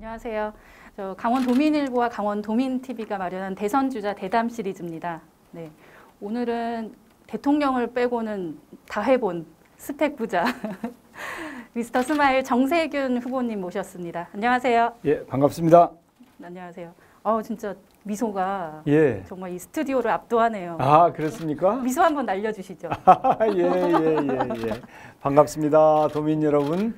안녕하세요. 저 강원도민일보와 강원도민TV가 마련한 대선주자 대담 시리즈입니다. 네, 오늘은 대통령을 빼고는 다 해본 스펙 부자 미스터 스마일 정세균 후보님 모셨습니다. 안녕하세요. 예, 반갑습니다. 안녕하세요. 진짜 미소가 정말 이 스튜디오를 압도하네요. 아, 그렇습니까? 미소 한번 날려주시죠. 예. 반갑습니다. 도민 여러분.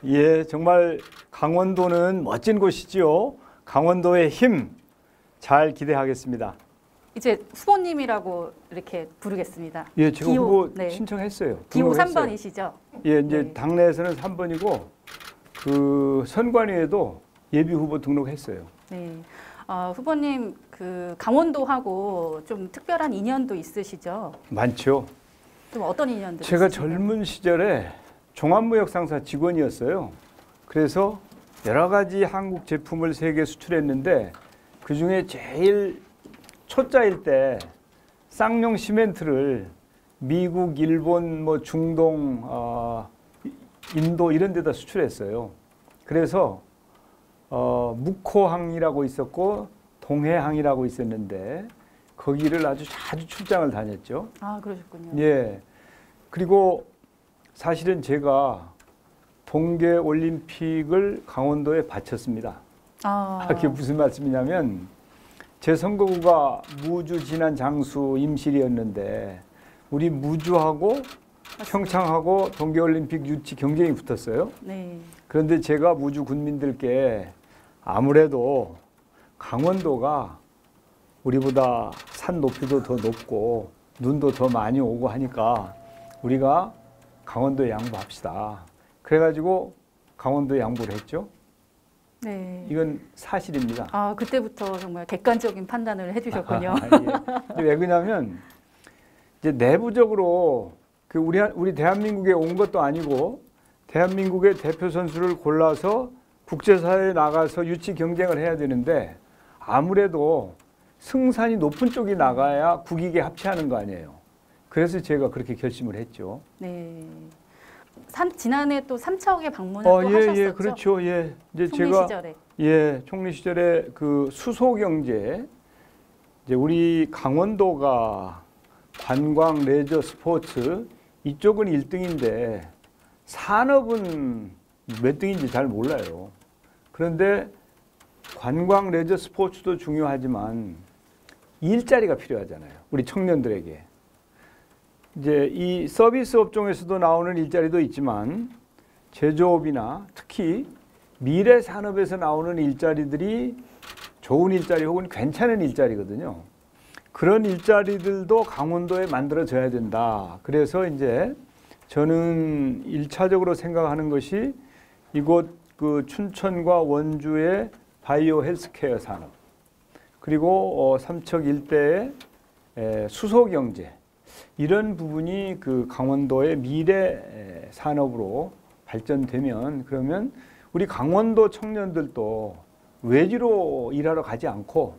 예, 정말 강원도는 멋진 곳이지요. 강원도의 힘 잘 기대하겠습니다. 이제 후보님이라고 이렇게 부르겠습니다. 예, 제가 기호, 후보 네. 신청했어요. 기호 등록했어요. 3번이시죠? 예, 이제 네. 당내에서는 3번이고 그 선관위에도 예비 후보 등록했어요. 네. 후보님 그 강원도하고 좀 특별한 인연도 있으시죠? 많죠. 좀 어떤 인연들? 제가 젊은 시절에 종합무역상사 직원이었어요. 그래서 여러 가지 한국 제품을 세계 수출했는데 그 중에 제일 초짜일 때 쌍용 시멘트를 미국, 일본, 뭐 중동, 인도 이런 데다 수출했어요. 그래서 묵호항이라고 있었고 동해항이라고 있었는데 거기를 아주 자주 출장을 다녔죠. 아, 그러셨군요. 예. 그리고 사실은 제가 동계올림픽을 강원도에 바쳤습니다. 그게 무슨 말씀이냐면 제 선거구가 무주 진안 장수 임실이었는데 우리 무주하고 평창하고 동계올림픽 유치 경쟁이 붙었어요. 네. 그런데 제가 무주 군민들께 아무래도 강원도가 우리보다 산 높이도 더 높고 눈도 더 많이 오고 하니까 우리가 강원도에 양보합시다. 그래가지고 강원도에 양보를 했죠. 네. 이건 사실입니다. 그때부터 정말 객관적인 판단을 해주셨군요. 예. 왜 그러냐면 이제 내부적으로 그 우리 대한민국에 온 것도 아니고 대한민국의 대표 선수를 골라서 국제사회에 나가서 유치 경쟁을 해야 되는데 아무래도 승산이 높은 쪽이 나가야 국익에 합치하는 거 아니에요. 그래서 제가 그렇게 결심을 했죠. 네. 지난해 또 삼척에 방문을 또 하셨었죠? 예, 그렇죠. 예, 이제 총리 제가 시절에. 예, 총리 시절에 그 수소 경제 이제 우리 강원도가 관광, 레저, 스포츠 이쪽은 1등인데 산업은 몇 등인지 잘 몰라요. 그런데 관광, 레저, 스포츠도 중요하지만 일자리가 필요하잖아요. 우리 청년들에게. 이제 이 서비스 업종에서도 나오는 일자리도 있지만 제조업이나 특히 미래 산업에서 나오는 일자리들이 좋은 일자리 혹은 괜찮은 일자리거든요. 그런 일자리들도 강원도에 만들어져야 된다. 그래서 이제 저는 1차적으로 생각하는 것이 이곳 그 춘천과 원주의 바이오 헬스케어 산업 그리고 삼척 일대의 수소 경제 이런 부분이 그 강원도의 미래 산업으로 발전되면 그러면 우리 강원도 청년들도 외지로 일하러 가지 않고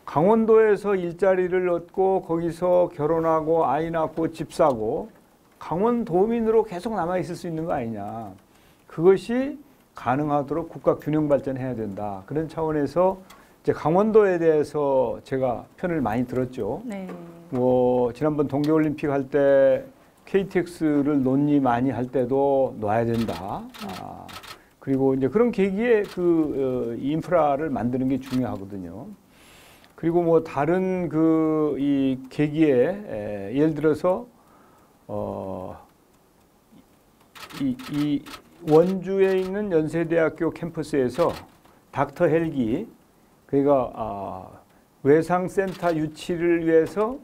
강원도에서 일자리를 얻고 거기서 결혼하고 아이 낳고 집 사고 강원도민으로 계속 남아 있을 수 있는 거 아니냐. 그것이 가능하도록 국가 균형 발전해야 된다. 그런 차원에서 이제 강원도에 대해서 제가 편을 많이 들었죠. 네. 뭐 지난번 동계올림픽 할 때 KTX를 논의 많이 할 때도 놔야 된다. 그리고 이제 그런 계기에 그 인프라를 만드는 게 중요하거든요. 그리고 뭐 다른 그 이 계기에 예를 들어서 이 원주에 있는 연세대학교 캠퍼스에서 닥터 헬기 그러니까 외상센터 유치를 위해서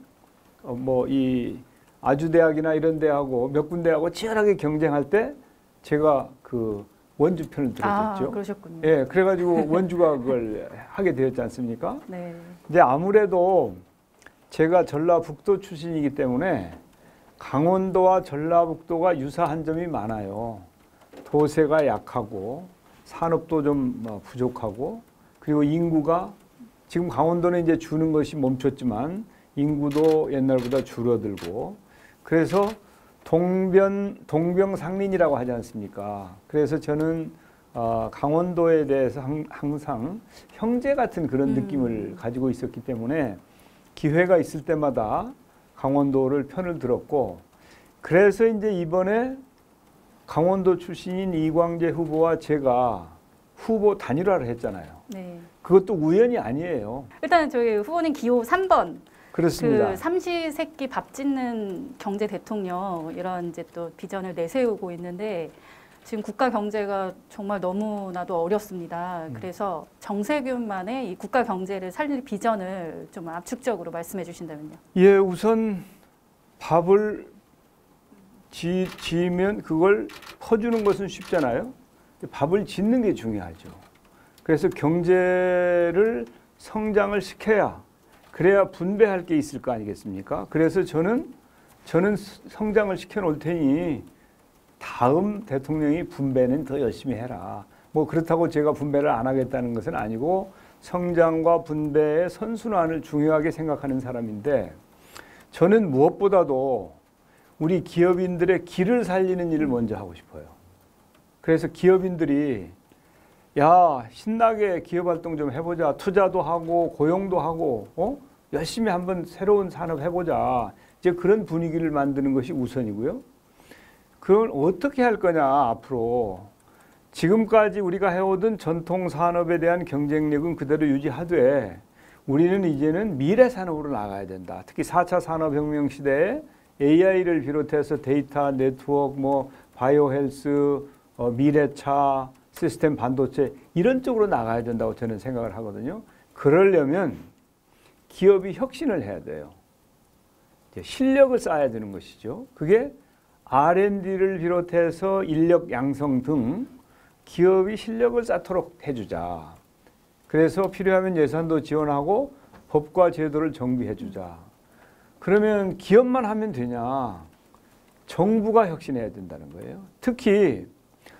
뭐 이 아주대학이나 이런 데하고 몇 군데하고 치열하게 경쟁할 때 제가 그 원주 편을 들었었죠. 그러셨군요. 예, 그래가지고 원주가 그걸 하게 되었지 않습니까? 네. 이제 아무래도 제가 전라북도 출신이기 때문에 강원도와 전라북도가 유사한 점이 많아요. 도세가 약하고 산업도 좀 부족하고 그리고 인구가 지금 강원도는 이제 주는 것이 멈췄지만 인구도 옛날보다 줄어들고 그래서 동병상련이라고 하지 않습니까? 그래서 저는 강원도에 대해서 항상 형제 같은 그런 느낌을 가지고 있었기 때문에 기회가 있을 때마다 강원도를 편을 들었고, 그래서 이제 이번에 강원도 출신인 이광재 후보와 제가 후보 단일화를 했잖아요. 네. 그것도 우연이 아니에요. 일단 저희 후보님 기호 3번 그렇습니다. 그 삼시세끼 밥 짓는 경제 대통령 이런 이제 또 비전을 내세우고 있는데 지금 국가 경제가 정말 너무나도 어렵습니다. 그래서 정세균만의 이 국가 경제를 살릴 비전을 좀 압축적으로 말씀해 주신다면요. 예, 우선 밥을 지으면 그걸 퍼주는 것은 쉽잖아요. 밥을 짓는 게 중요하죠. 그래서 경제를 성장을 시켜야, 그래야 분배할 게 있을 거 아니겠습니까? 그래서 저는 성장을 시켜놓을 테니 다음 대통령이 분배는 더 열심히 해라. 뭐 그렇다고 제가 분배를 안 하겠다는 것은 아니고 성장과 분배의 선순환을 중요하게 생각하는 사람인데, 저는 무엇보다도 우리 기업인들의 길을 살리는 일을 먼저 하고 싶어요. 그래서 기업인들이 야, 신나게 기업활동 좀 해보자. 투자도 하고 고용도 하고 열심히 한번 새로운 산업 해보자. 이제 그런 분위기를 만드는 것이 우선이고요. 그걸 어떻게 할 거냐 앞으로. 지금까지 우리가 해오던 전통 산업에 대한 경쟁력은 그대로 유지하되 우리는 이제는 미래 산업으로 나가야 된다. 특히 4차 산업혁명 시대에 AI를 비롯해서 데이터, 네트워크, 바이오 헬스, 미래차, 시스템 반도체 이런 쪽으로 나가야 된다고 저는 생각을 하거든요. 그러려면 기업이 혁신을 해야 돼요. 실력을 쌓아야 되는 것이죠. 그게 R&D를 비롯해서 인력 양성 등 기업이 실력을 쌓도록 해주자. 그래서 필요하면 예산도 지원하고 법과 제도를 정비해주자. 그러면 기업만 하면 되냐? 정부가 혁신해야 된다는 거예요. 특히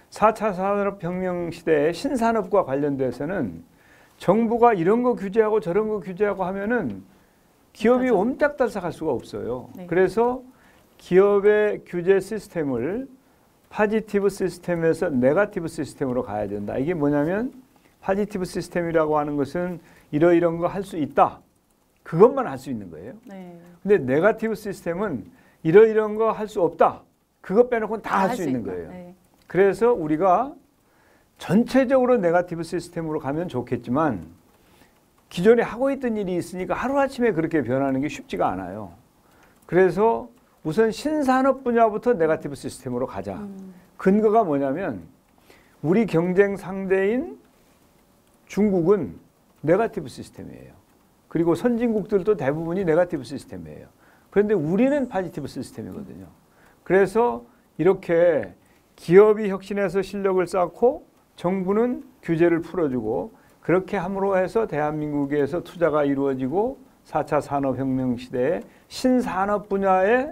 4차 산업혁명 시대의 신산업과 관련돼서는 정부가 이런 거 규제하고 저런 거 규제하고 하면은 기업이 옴짝달싹할 수가 없어요. 네. 그래서 기업의 규제 시스템을 파지티브 시스템에서 네거티브 시스템으로 가야 된다. 이게 뭐냐면 파지티브 시스템이라고 하는 것은 이런 거 할 수 있다. 그것만 할 수 있는 거예요. 네. 근데 네거티브 시스템은 이런 거 할 수 없다. 그것 빼놓고는 다 할 수 있는 거예요. 네. 그래서 우리가 전체적으로 네거티브 시스템으로 가면 좋겠지만 기존에 하고 있던 일이 있으니까 하루아침에 그렇게 변하는 게 쉽지가 않아요. 그래서 우선 신산업 분야부터 네거티브 시스템으로 가자. 근거가 뭐냐면 우리 경쟁 상대인 중국은 네거티브 시스템이에요. 그리고 선진국들도 대부분이 네거티브 시스템이에요. 그런데 우리는 포지티브 시스템이거든요. 그래서 이렇게 기업이 혁신해서 실력을 쌓고 정부는 규제를 풀어주고 그렇게 함으로 해서 대한민국에서 투자가 이루어지고 4차 산업혁명 시대에 신산업 분야에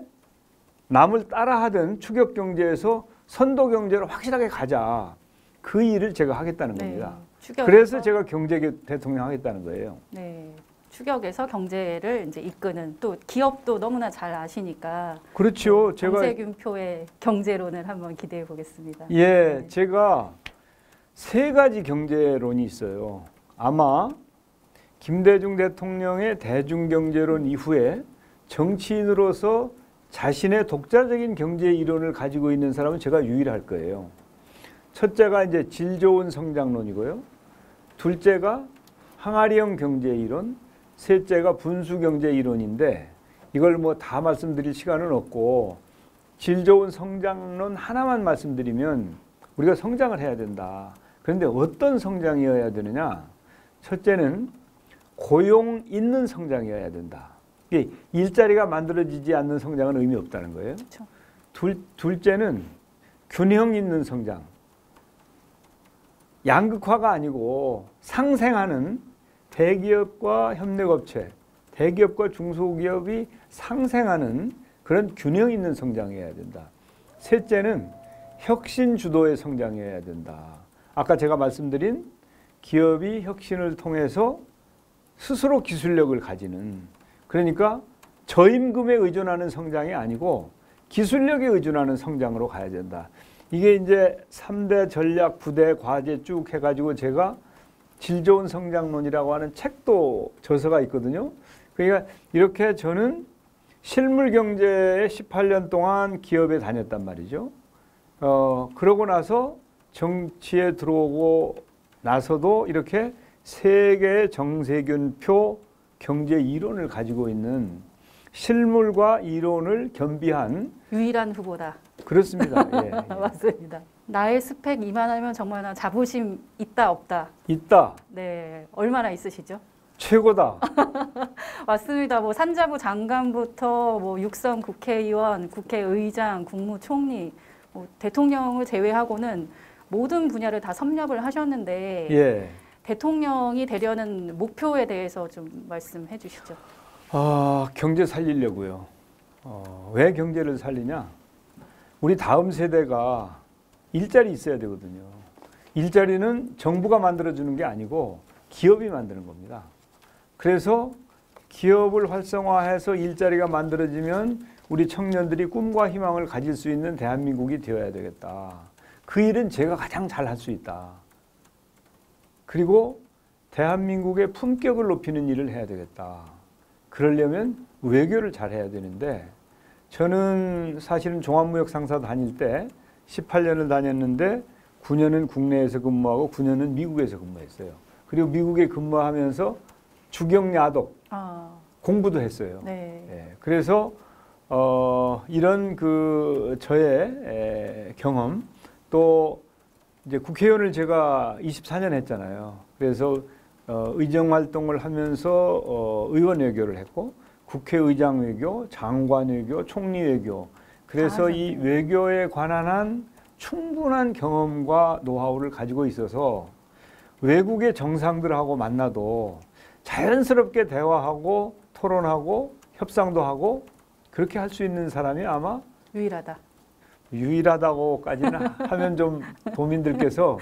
남을 따라하던 추격경제에서 선도경제로 확실하게 가자. 그 일을 제가 하겠다는 겁니다. 그래서 제가 경제 대통령 하겠다는 거예요. 네. 추격에서 경제를 이제 이끄는, 또 기업도 너무나 잘 아시니까. 그렇죠. 제가 정세균표의 경제론을 한번 기대해 보겠습니다. 예, 네. 제가 세 가지 경제론이 있어요. 아마 김대중 대통령의 대중경제론 이후에 정치인으로서 자신의 독자적인 경제 이론을 가지고 있는 사람은 제가 유일할 거예요. 첫째가 이제 질 좋은 성장론이고요. 둘째가 항아리형 경제 이론, 셋째가 분수 경제 이론인데 이걸 뭐 다 말씀드릴 시간은 없고 질 좋은 성장론 하나만 말씀드리면 우리가 성장을 해야 된다. 그런데 어떤 성장이어야 되느냐? 첫째는 고용 있는 성장이어야 된다. 이게 일자리가 만들어지지 않는 성장은 의미 없다는 거예요. 그렇죠. 둘째는 균형 있는 성장. 양극화가 아니고 상생하는 대기업과 협력업체, 대기업과 중소기업이 상생하는 그런 균형 있는 성장이어야 된다. 셋째는 혁신 주도의 성장이어야 된다. 아까 제가 말씀드린 기업이 혁신을 통해서 스스로 기술력을 가지는, 그러니까 저임금에 의존하는 성장이 아니고 기술력에 의존하는 성장으로 가야 된다. 이게 이제 3대 전략, 9대 과제 쭉 해가지고 제가 질 좋은 성장론이라고 하는 책도 저서가 있거든요. 그러니까 이렇게 저는 실물 경제에 18년 동안 기업에 다녔단 말이죠. 그러고 나서 정치에 들어오고 나서도 이렇게 세계의 정세균표 경제 이론을 가지고 있는 실물과 이론을 겸비한 유일한 후보다. 그렇습니다. 예, 예. 맞습니다. 나의 스펙 이만하면 정말 나 자부심 있다 없다. 있다. 네, 얼마나 있으시죠? 최고다. 맞습니다. 뭐 산자부 장관부터 뭐 육선 국회의원, 국회의장, 국무총리, 뭐 대통령을 제외하고는 모든 분야를 다 섭렵을 하셨는데 예. 대통령이 되려는 목표에 대해서 좀 말씀해 주시죠. 경제 살리려고요. 왜 경제를 살리냐? 우리 다음 세대가 일자리 있어야 되거든요. 일자리는 정부가 만들어주는 게 아니고 기업이 만드는 겁니다. 그래서 기업을 활성화해서 일자리가 만들어지면 우리 청년들이 꿈과 희망을 가질 수 있는 대한민국이 되어야 되겠다. 그 일은 제가 가장 잘할 수 있다. 그리고 대한민국의 품격을 높이는 일을 해야 되겠다. 그러려면 외교를 잘해야 되는데 저는 사실은 종합무역상사 다닐 때 18년을 다녔는데 9년은 국내에서 근무하고 9년은 미국에서 근무했어요. 그리고 미국에 근무하면서 주경야독 공부도 했어요. 네. 예, 그래서 이런 그 저의 경험 또 이제 국회의원을 제가 24년 했잖아요. 그래서 의정 활동을 하면서 의원 외교를 했고 국회의장 외교, 장관 외교, 총리 외교. 그래서 이 외교에 관한 한 충분한 경험과 노하우를 가지고 있어서 외국의 정상들하고 만나도 자연스럽게 대화하고 토론하고 협상도 하고 그렇게 할 수 있는 사람이 아마 유일하다고까지는 하면 좀 도민들께서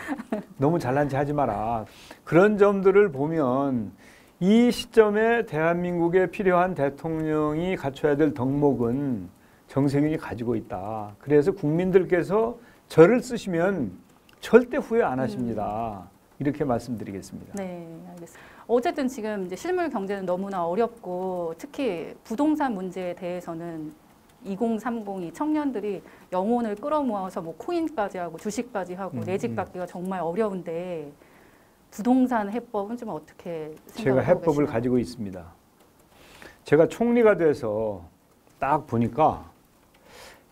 너무 잘난 체 하지 마라. 그런 점들을 보면 이 시점에 대한민국에 필요한 대통령이 갖춰야 될 덕목은 정세균이 가지고 있다. 그래서 국민들께서 저를 쓰시면 절대 후회 안 하십니다. 이렇게 말씀드리겠습니다. 네, 알겠습니다. 어쨌든 지금 이제 실물 경제는 너무나 어렵고 특히 부동산 문제에 대해서는 2030이 청년들이 영혼을 끌어모아서 뭐 코인까지 하고 주식까지 하고 내 집 갖기가 정말 어려운데 부동산 해법은 좀 어떻게 제가 생각하고 해법을 계시나요? 가지고 있습니다. 제가 총리가 돼서 딱 보니까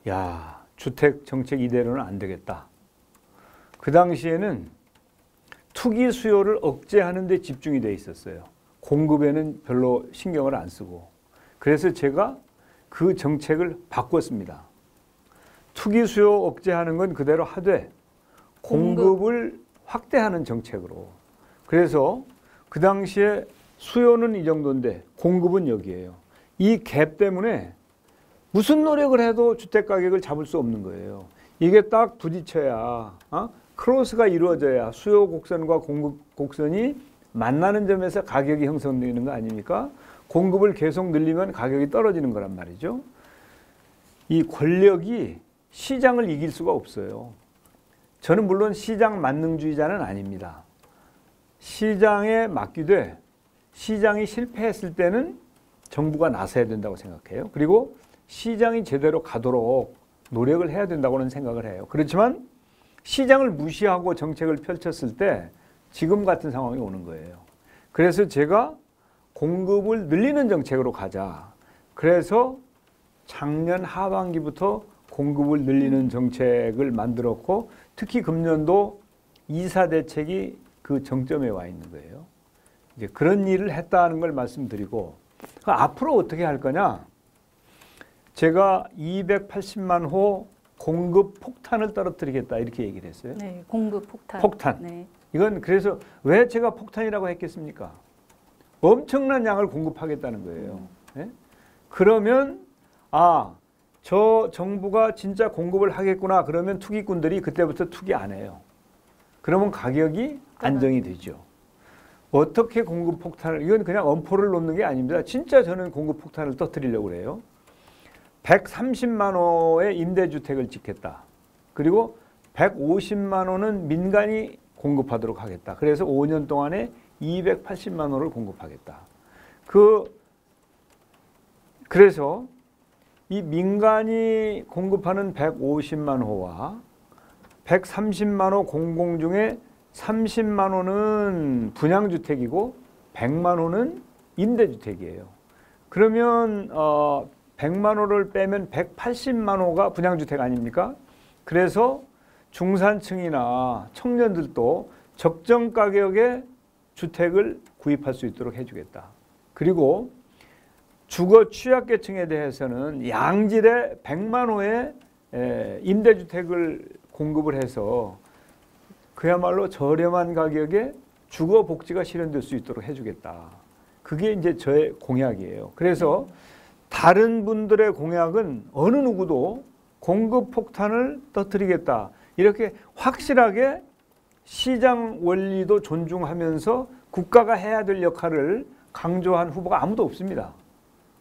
야, 주택 정책 이대로는 안 되겠다. 그 당시에는 투기 수요를 억제하는 데 집중이 돼 있었어요. 공급에는 별로 신경을 안 쓰고. 그래서 제가 그 정책을 바꿨습니다. 투기 수요 억제하는 건 그대로 하되 공급을 확대하는 정책으로. 그래서 그 당시에 수요는 이 정도인데 공급은 여기에요. 이 갭 때문에 무슨 노력을 해도 주택 가격을 잡을 수 없는 거예요. 이게 딱 부딪혀야 크로스가 이루어져야 수요 곡선과 공급 곡선이 만나는 점에서 가격이 형성되는 거 아닙니까? 공급을 계속 늘리면 가격이 떨어지는 거란 말이죠. 이 권력이 시장을 이길 수가 없어요. 저는 물론 시장 만능주의자는 아닙니다. 시장에 맡기되 시장이 실패했을 때는 정부가 나서야 된다고 생각해요. 그리고 시장이 제대로 가도록 노력을 해야 된다고는 생각을 해요. 그렇지만 시장을 무시하고 정책을 펼쳤을 때 지금 같은 상황이 오는 거예요. 그래서 제가 공급을 늘리는 정책으로 가자. 그래서 작년 하반기부터 공급을 늘리는 정책을 만들었고 특히 금년도 2사 대책이 그 정점에 와 있는 거예요. 이제 그런 일을 했다는 걸 말씀드리고 앞으로 어떻게 할 거냐? 제가 280만 호 공급 폭탄을 떨어뜨리겠다 이렇게 얘기를 했어요. 네, 공급 폭탄. 폭탄. 네. 이건 그래서 왜 제가 폭탄이라고 했겠습니까? 엄청난 양을 공급하겠다는 거예요. 네? 그러면 저 정부가 진짜 공급을 하겠구나. 그러면 투기꾼들이 그때부터 투기 안 해요. 그러면 가격이 안정이 되죠. 어떻게 공급 폭탄을, 이건 그냥 엄포를 놓는 게 아닙니다. 진짜 저는 공급 폭탄을 터뜨리려고 그래요. 130만 호의 임대주택을 짓겠다. 그리고 150만 호는 민간이 공급하도록 하겠다. 그래서 5년 동안에 280만 호를 공급하겠다. 그래서 이 민간이 공급하는 150만 호와 130만 호 공공 중에 30만 호는 분양주택이고 100만 호는 임대주택이에요. 그러면 100만 호를 빼면 180만 호가 분양주택 아닙니까? 그래서 중산층이나 청년들도 적정 가격에 주택을 구입할 수 있도록 해주겠다. 그리고 주거 취약계층에 대해서는 양질의 100만 호의 임대주택을 공급을 해서 그야말로 저렴한 가격에 주거 복지가 실현될 수 있도록 해주겠다. 그게 이제 저의 공약이에요. 그래서 다른 분들의 공약은 어느 누구도 공급 폭탄을 터뜨리겠다. 이렇게 확실하게 시장 원리도 존중하면서 국가가 해야 될 역할을 강조한 후보가 아무도 없습니다.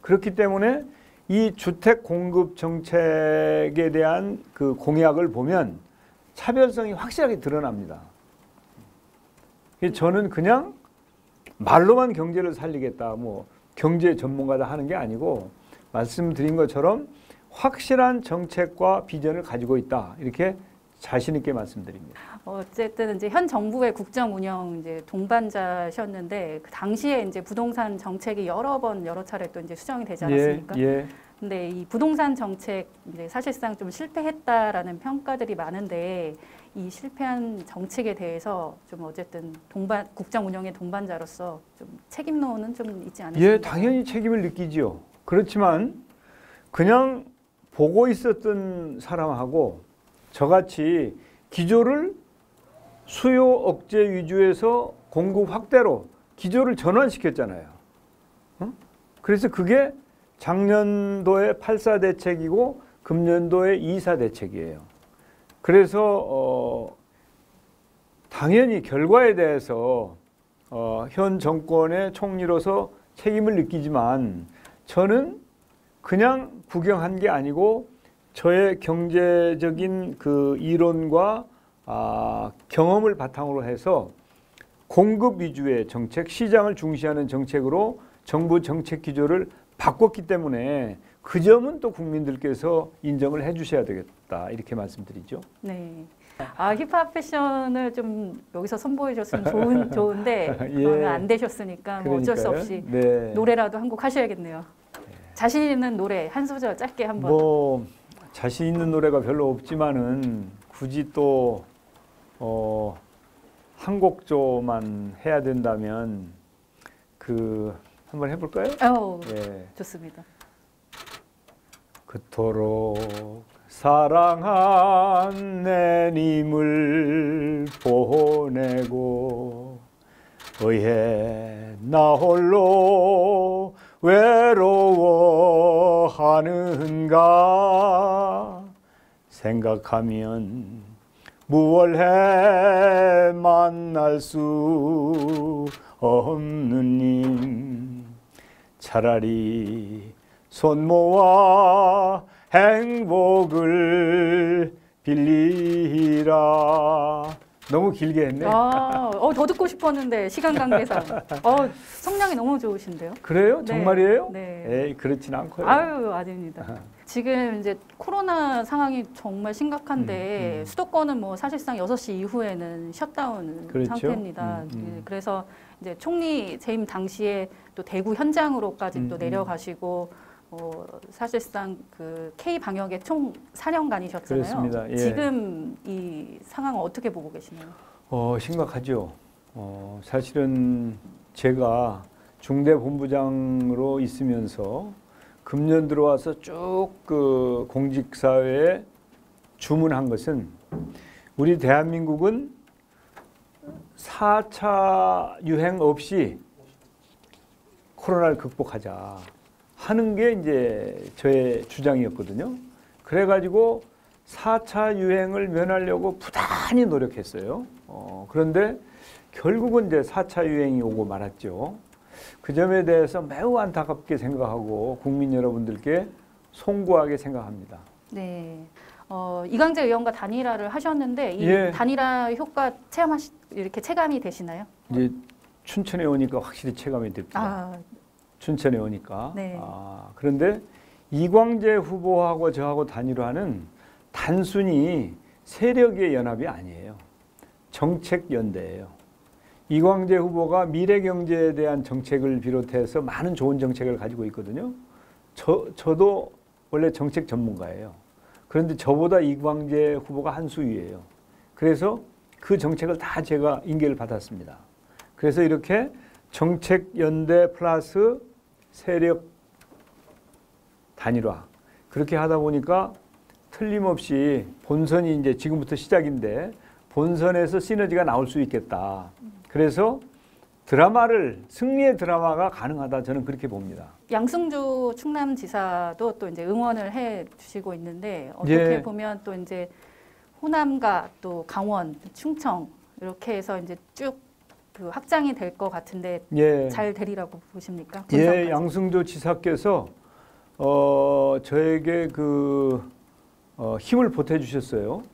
그렇기 때문에 이 주택 공급 정책에 대한 그 공약을 보면 차별성이 확실하게 드러납니다. 저는 그냥 말로만 경제를 살리겠다, 뭐 경제 전문가다 하는 게 아니고 말씀드린 것처럼 확실한 정책과 비전을 가지고 있다, 이렇게 자신 있게 말씀드립니다. 어쨌든 이제 현 정부의 국정 운영 이제 동반자셨는데 그 당시에 이제 부동산 정책이 여러 차례 또 이제 수정이 되지 않았습니까? 예. 근데 이 부동산 정책 이제 사실상 좀 실패했다라는 평가들이 많은데 이 실패한 정책에 대해서 좀 어쨌든 국정 운영의 동반자로서 좀 책임론은 좀 있지 않으십니까? 예, 당연히 책임을 느끼지요. 그렇지만 그냥 보고 있었던 사람하고 저같이 기조를 수요 억제 위주에서 공급 확대로 기조를 전환시켰잖아요. 그래서 그게 작년도의 8.4 대책이고 금년도의 2.4 대책이에요. 그래서 당연히 결과에 대해서 현 정권의 총리로서 책임을 느끼지만 저는 그냥 구경한 게 아니고 저의 경제적인 그 이론과 경험을 바탕으로 해서 공급 위주의 정책, 시장을 중시하는 정책으로 정부 정책 기조를 바꿨기 때문에 그 점은 또 국민들께서 인정을 해 주셔야 되겠다, 이렇게 말씀드리죠. 네. 힙합 패션을 좀 여기서 선보여 줬으면 좋은데 예. 안 되셨으니까 뭐 어쩔 수 없이 네. 노래라도 한 곡 하셔야겠네요. 자신 있는 노래 한 소절 짧게 한번. 뭐 자신 있는 노래가 별로 없지만은 굳이 또 한 곡조만 해야 된다면 한번 해볼까요? 예. 좋습니다. 그토록 사랑한 내 님을 보내고 의해 나 홀로 외로워하는가 생각하면 무얼해 만날 수 없는 님 차라리 손 모아 행복을 빌리라. 너무 길게 했네. 더 듣고 싶었는데 시간 관계상. 성량이 너무 좋으신데요? 그래요? 네. 정말이에요? 네. 에이, 그렇진 않고요. 아닙니다. 지금 이제 코로나 상황이 정말 심각한데 수도권은 뭐 사실상 6시 이후에는 셧다운 그렇죠. 상태입니다. 그래서 이제 총리 재임 당시에 또 대구 현장으로까지 또 내려가시고 사실상 그 K 방역의 총 사령관이셨잖아요. 그렇습니다. 예. 지금 이 상황을 어떻게 보고 계시나요? 심각하죠. 사실은 제가 중대본부장으로 있으면서 금년 들어와서 쭉 그 공직사회에 주문한 것은 우리 대한민국은 4차 유행 없이 코로나를 극복하자 하는 게 이제 저의 주장이었거든요. 그래가지고 4차 유행을 면하려고 부단히 노력했어요. 그런데 결국은 이제 4차 유행이 오고 말았죠. 그 점에 대해서 매우 안타깝게 생각하고 국민 여러분들께 송구하게 생각합니다. 네. 이광재 의원과 단일화를 하셨는데 이 예. 단일화 효과 이렇게 체감이 되시나요? 이제 춘천에 오니까 확실히 체감이 됩니다. 아, 춘천에 오니까. 네. 그런데 이광재 후보하고 저하고 단일화는 단순히 세력의 연합이 아니에요. 정책 연대예요. 이광재 후보가 미래 경제에 대한 정책을 비롯해서 많은 좋은 정책을 가지고 있거든요. 저도 원래 정책 전문가예요. 그런데 저보다 이광재 후보가 한 수 위예요. 그래서 그 정책을 다 제가 인계를 받았습니다. 그래서 이렇게 정책 연대 플러스 세력 단일화 그렇게 하다 보니까 틀림없이 본선이 이제 지금부터 시작인데 본선에서 시너지가 나올 수 있겠다. 그래서 승리의 드라마가 가능하다 저는 그렇게 봅니다. 양승조 충남지사도 또 이제 응원을 해 주시고 있는데 어떻게 예. 보면 또 이제 호남과 또 강원, 충청 이렇게 해서 이제 쭉 그 확장이 될 것 같은데 예. 잘 되리라고 보십니까? 예, 본선까지. 양승조 지사께서 저에게 힘을 보태 주셨어요.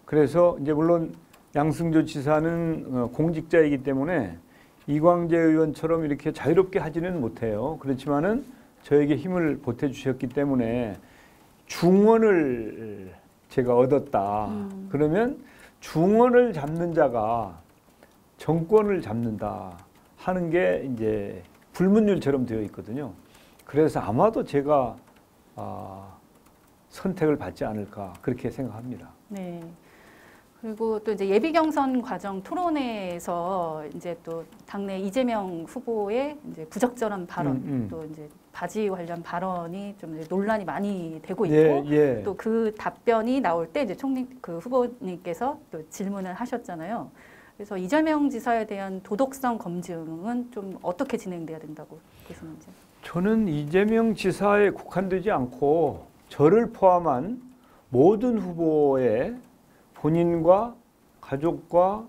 그래서 이제 물론 양승조 지사는 공직자이기 때문에 이광재 의원처럼 이렇게 자유롭게 하지는 못해요. 그렇지만은 저에게 힘을 보태 주셨기 때문에 중원을 제가 얻었다. 그러면 중원을 잡는 자가 정권을 잡는다 하는 게 이제 불문율처럼 되어 있거든요. 그래서 아마도 제가 선택을 받지 않을까 그렇게 생각합니다. 네. 그리고 또 이제 예비 경선 과정 토론회에서 이제 또 당내 이재명 후보의 이제 부적절한 발언, 또 이제 바지 관련 발언이 좀 이제 논란이 많이 되고 있고, 예. 또 그 답변이 나올 때 이제 그 후보님께서 또 질문을 하셨잖아요. 그래서 이재명 지사에 대한 도덕성 검증은 좀 어떻게 진행돼야 된다고 보시는지? 저는 이재명 지사에 국한되지 않고 저를 포함한 모든 후보의 본인과 가족과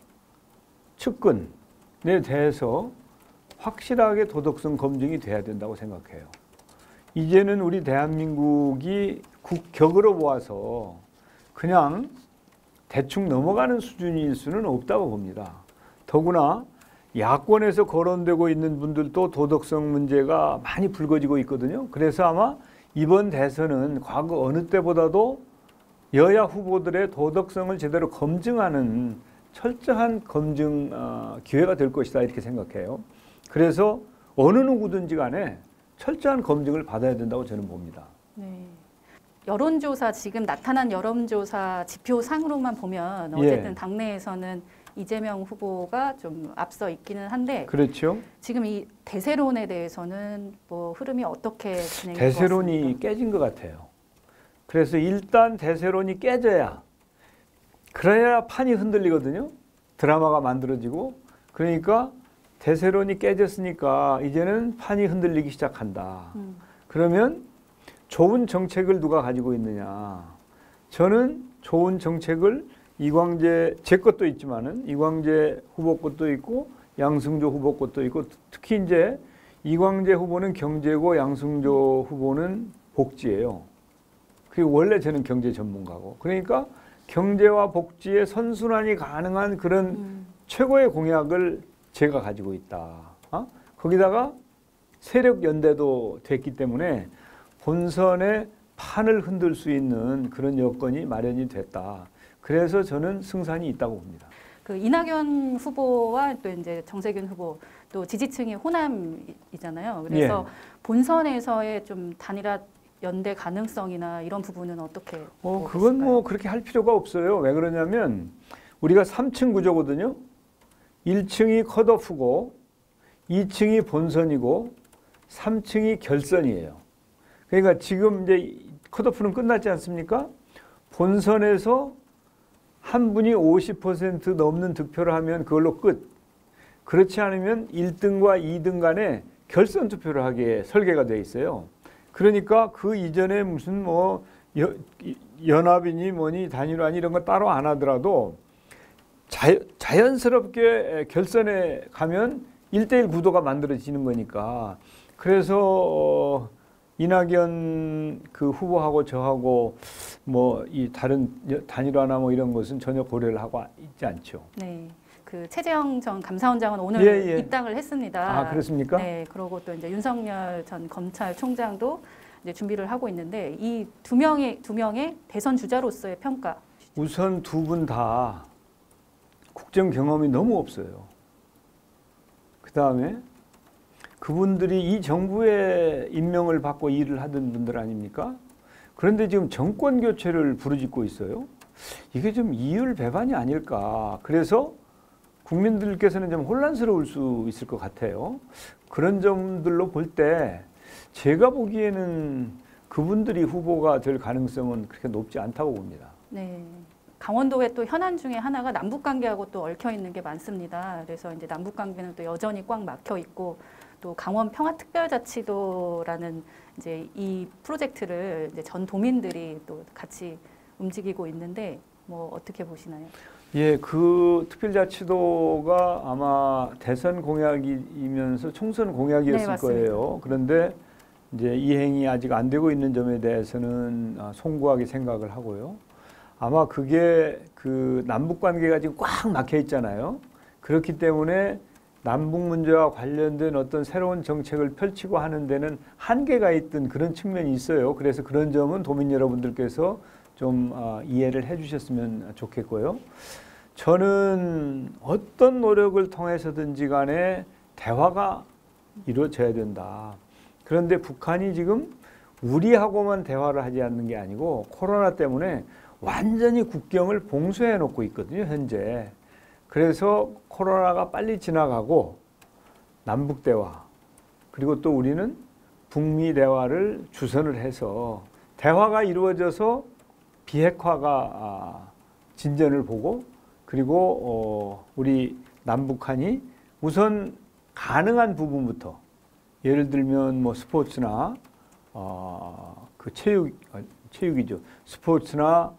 측근에 대해서 확실하게 도덕성 검증이 돼야 된다고 생각해요. 이제는 우리 대한민국이 국격으로 보아서 그냥 대충 넘어가는 수준일 수는 없다고 봅니다. 더구나 야권에서 거론되고 있는 분들도 도덕성 문제가 많이 불거지고 있거든요. 그래서 아마 이번 대선은 과거 어느 때보다도 여야 후보들의 도덕성을 제대로 검증하는 철저한 검증 기회가 될 것이다 이렇게 생각해요. 그래서 어느 누구든지 간에 철저한 검증을 받아야 된다고 저는 봅니다. 네. 여론조사 지금 나타난 여론조사 지표상으로만 보면 어쨌든 당내에서는 이재명 후보가 좀 앞서 있기는 한데 그렇죠. 지금 이 대세론에 대해서는 뭐 흐름이 어떻게 진행될 것 대세론이 같습니까? 깨진 것 같아요. 그래서 일단 대세론이 깨져야 그래야 판이 흔들리거든요. 드라마가 만들어지고 그러니까 대세론이 깨졌으니까 이제는 판이 흔들리기 시작한다. 그러면 좋은 정책을 누가 가지고 있느냐. 저는 좋은 정책을 제 것도 있지만은 이광재 후보 것도 있고 양승조 후보 것도 있고 특히 이제 이광재 후보는 경제고 양승조 후보는 복지예요. 그리고 원래 저는 경제 전문가고 그러니까 경제와 복지의 선순환이 가능한 그런 최고의 공약을 제가 가지고 있다. 거기다가 세력 연대도 됐기 때문에 본선에 판을 흔들 수 있는 그런 여건이 마련이 됐다. 그래서 저는 승산이 있다고 봅니다. 그 이낙연 후보와 또 이제 정세균 후보 또 지지층이 호남이잖아요. 그래서 본선에서의 좀 단일화 연대 가능성이나 이런 부분은 어떻게 보고 그건 계실까요? 뭐 그렇게 할 필요가 없어요. 왜 그러냐면 우리가 3층 구조거든요. 1층이 컷오프고 2층이 본선이고 3층이 결선이에요. 그러니까 지금 이제 컷오프는 끝났지 않습니까? 본선에서 한 분이 50% 넘는 득표를 하면 그걸로 끝. 그렇지 않으면 1등과 2등 간에 결선 투표를 하게 설계가 되어 있어요. 그러니까 그 이전에 무슨 뭐 연합이니 뭐니 단일화니 이런 거 따로 안 하더라도 자연스럽게 결선에 가면 1대1 구도가 만들어지는 거니까 그래서 이낙연 그 후보하고 저하고 뭐 이 다른 단일화나 뭐 이런 것은 전혀 고려를 하고 있지 않죠. 네. 그 최재형 전 감사원장은 오늘 예, 예. 입당을 했습니다. 아, 그렇습니까? 네. 그리고 또 이제 윤석열 전 검찰총장도 이제 준비를 하고 있는데 이 두 명의 대선 주자로서의 평가. 우선 두 분 다 국정 경험이 너무 없어요. 그 다음에 그분들이 이 정부의 임명을 받고 일을 하던 분들 아닙니까? 그런데 지금 정권 교체를 부르짖고 있어요. 이게 좀 이율배반이 아닐까. 그래서 국민들께서는 좀 혼란스러울 수 있을 것 같아요. 그런 점들로 볼 때 제가 보기에는 그분들이 후보가 될 가능성은 그렇게 높지 않다고 봅니다. 네. 강원도의 또 현안 중에 하나가 남북 관계하고 또 얽혀 있는 게 많습니다. 그래서 이제 남북 관계는 또 여전히 꽉 막혀 있고 또 강원 평화특별자치도라는 이제 이 프로젝트를 이제 전 도민들이 또 같이 움직이고 있는데 뭐 어떻게 보시나요? 예, 그 특별자치도가 아마 대선 공약이면서 총선 공약이었을 네, 거예요. 그런데 이제 이행이 아직 안 되고 있는 점에 대해서는 송구하게 생각을 하고요. 아마 그게 그 남북 관계가 지금 꽉 막혀 있잖아요. 그렇기 때문에 남북 문제와 관련된 어떤 새로운 정책을 펼치고 하는 데는 한계가 있던 그런 측면이 있어요. 그래서 그런 점은 도민 여러분들께서 좀 이해를 해 주셨으면 좋겠고요. 저는 어떤 노력을 통해서든지 간에 대화가 이루어져야 된다. 그런데 북한이 지금 우리하고만 대화를 하지 않는 게 아니고 코로나 때문에 완전히 국경을 봉쇄해 놓고 있거든요, 현재. 그래서 코로나가 빨리 지나가고 남북 대화 그리고 또 우리는 북미 대화를 주선을 해서 대화가 이루어져서 비핵화가 진전을 보고 그리고 우리 남북한이 우선 가능한 부분부터 예를 들면 뭐 스포츠나 그 체육이죠. 스포츠나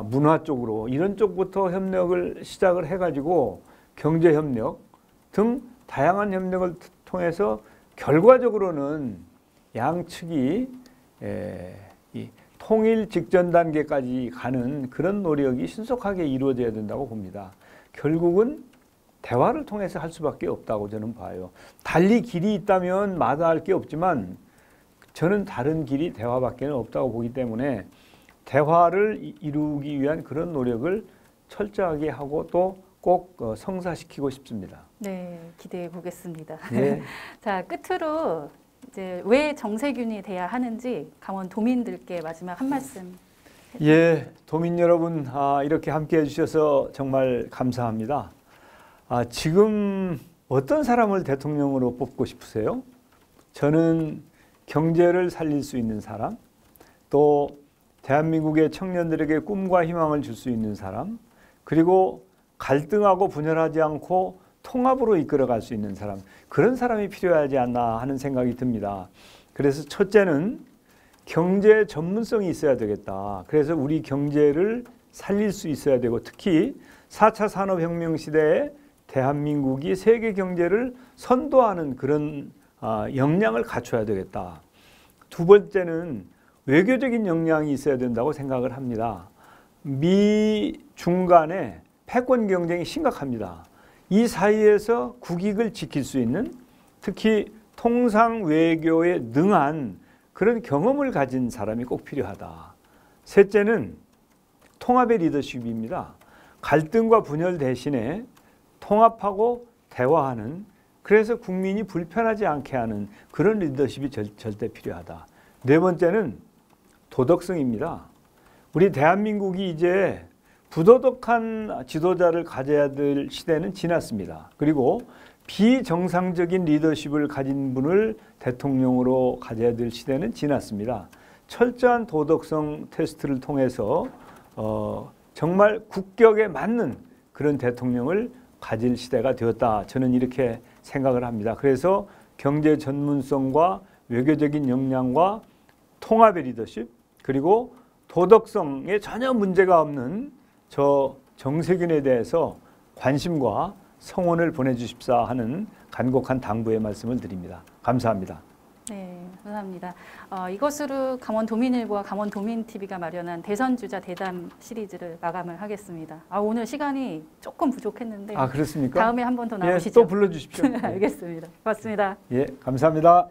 문화 쪽으로 이런 쪽부터 협력을 시작을 해가지고 경제 협력 등 다양한 협력을 통해서 결과적으로는 양측이 이 통일 직전 단계까지 가는 그런 노력이 신속하게 이루어져야 된다고 봅니다. 결국은 대화를 통해서 할 수밖에 없다고 저는 봐요. 달리 길이 있다면 마다할 게 없지만 저는 다른 길이 대화밖에 없다고 보기 때문에 대화를 이루기 위한 그런 노력을 철저하게 하고 또 꼭 성사시키고 싶습니다. 네, 기대해 보겠습니다. 네. 자, 끝으로 이제 왜 정세균이 돼야 하는지 강원 도민들께 마지막 한 말씀. 예, 도민 여러분 이렇게 함께해 주셔서 정말 감사합니다. 지금 어떤 사람을 대통령으로 뽑고 싶으세요? 저는 경제를 살릴 수 있는 사람, 또 대한민국의 청년들에게 꿈과 희망을 줄 수 있는 사람, 그리고 갈등하고 분열하지 않고 통합으로 이끌어갈 수 있는 사람, 그런 사람이 필요하지 않나 하는 생각이 듭니다. 그래서 첫째는 경제 전문성이 있어야 되겠다. 그래서 우리 경제를 살릴 수 있어야 되고 특히 4차 산업혁명 시대에 대한민국이 세계 경제를 선도하는 그런 역량을 갖춰야 되겠다. 두 번째는 외교적인 역량이 있어야 된다고 생각을 합니다. 미중 간의 패권 경쟁이 심각합니다. 이 사이에서 국익을 지킬 수 있는 특히 통상 외교에 능한 그런 경험을 가진 사람이 꼭 필요하다. 셋째는 통합의 리더십입니다. 갈등과 분열 대신에 통합하고 대화하는 그래서 국민이 불편하지 않게 하는 그런 리더십이 절대 필요하다. 네 번째는 도덕성입니다. 우리 대한민국이 이제 부도덕한 지도자를 가져야 될 시대는 지났습니다. 그리고 비정상적인 리더십을 가진 분을 대통령으로 가져야 될 시대는 지났습니다. 철저한 도덕성 테스트를 통해서 정말 국격에 맞는 그런 대통령을 가질 시대가 되었다. 저는 이렇게 생각을 합니다. 그래서 경제 전문성과 외교적인 역량과 통합의 리더십 그리고 도덕성에 전혀 문제가 없는 저 정세균에 대해서 관심과 성원을 보내주십사 하는 간곡한 당부의 말씀을 드립니다. 감사합니다. 네. 감사합니다. 이것으로 강원도민일보와 강원도민TV가 마련한 대선주자 대담 시리즈를 마감을 하겠습니다. 오늘 시간이 조금 부족했는데 그렇습니까? 다음에 한 번 더 예, 나오시죠. 또 불러주십시오. 알겠습니다. 고맙습니다. 예, 감사합니다.